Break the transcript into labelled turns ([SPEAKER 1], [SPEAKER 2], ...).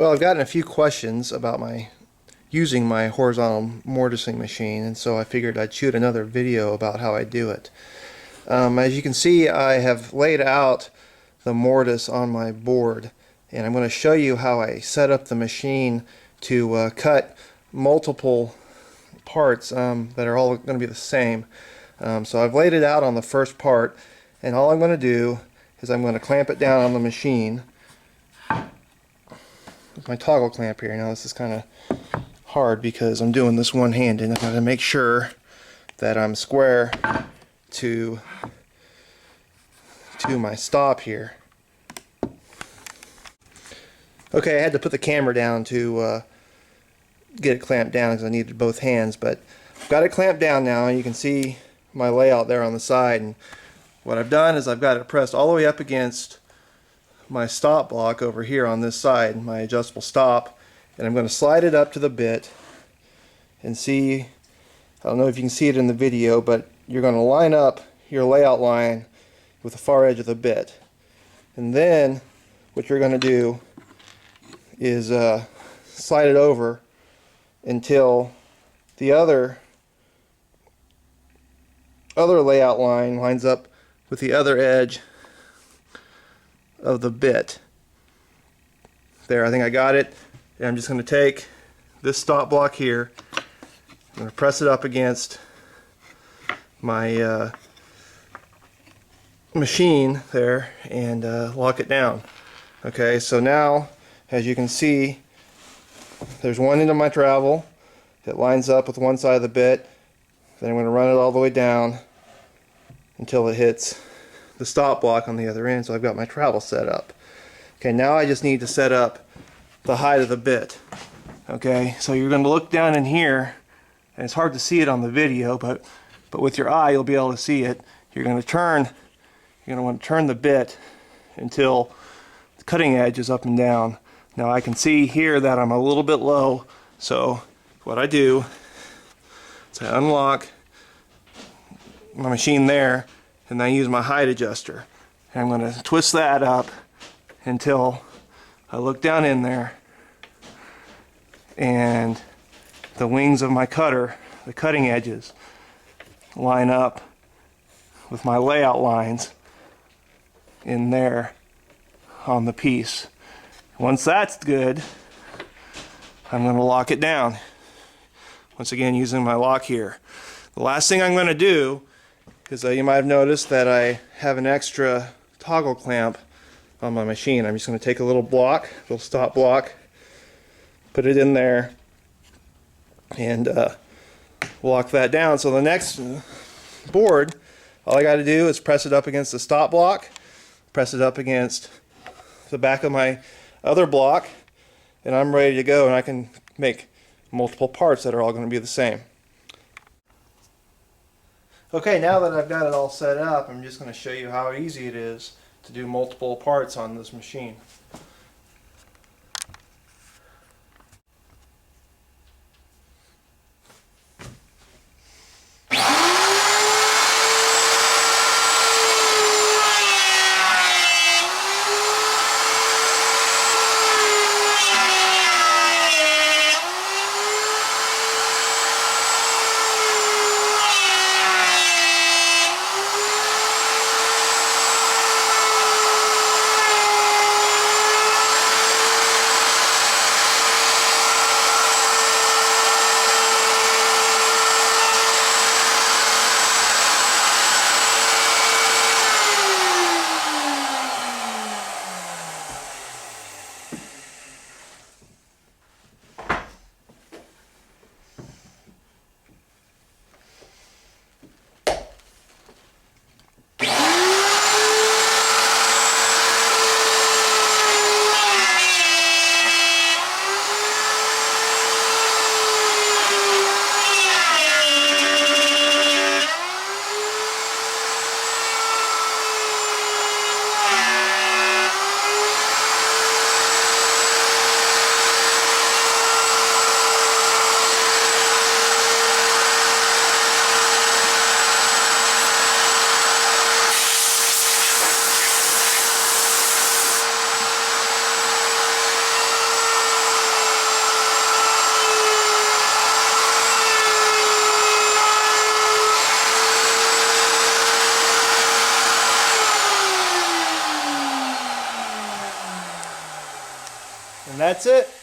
[SPEAKER 1] Well, I've gotten a few questions about using my horizontal mortising machine, and so I figured I'd shoot another video about how I do it. As you can see, I have laid out the mortise on my board, and I'm going to show you how I set up the machine to cut multiple parts that are all going to be the same. So I've laid it out on the first part, and all I'm going to do is I'm going to clamp it down on the machine with my toggle clamp here. Now this is kind of hard because I'm doing this one-handed. I've got to make sure that I'm square to my stop here. Okay, I had to put the camera down to get it clamped down because I needed both hands, but I've got it clamped down now, and you can see my layout there on the side. And what I've done is I've got it pressed all the way up against my stop block over here on this side, my adjustable stop, and I'm going to slide it up to the bit and see, I don't know if you can see it in the video, but you're going to line up your layout line with the far edge of the bit. And then what you're going to do is slide it over until the other layout line lines up with the other edge of the bit. There, I think I got it. And I'm just going to take this stop block here, I'm going to press it up against my machine there and lock it down. Okay, so now as you can see, there's one end of my travel. It lines up with one side of the bit. Then I'm going to run it all the way down until it hits the stop block on the other end. So I've got my travel set up. Okay, now I just need to set up the height of the bit. Okay, so you're going to look down in here, and it's hard to see it on the video, but with your eye you'll be able to see it. You're going to want to turn the bit until the cutting edge is up and down. Now I can see here that I'm a little bit low, so what I do is I unlock my machine there, and I use my height adjuster. And I'm going to twist that up until I look down in there and the wings of my cutter, the cutting edges, line up with my layout lines in there on the piece. Once that's good, I'm going to lock it down. Once again, using my lock here. The last thing I'm going to do is you might have noticed that I have an extra toggle clamp on my machine. I'm just going to take a little block, little stop block, put it in there, and lock that down. So the next board, all I got to do is press it up against the stop block, press it up against the back of my other block, and I'm ready to go, and I can make multiple parts that are all going to be the same. Okay, now that I've got it all set up, I'm just going to show you how easy it is to do multiple parts on this machine. And that's it.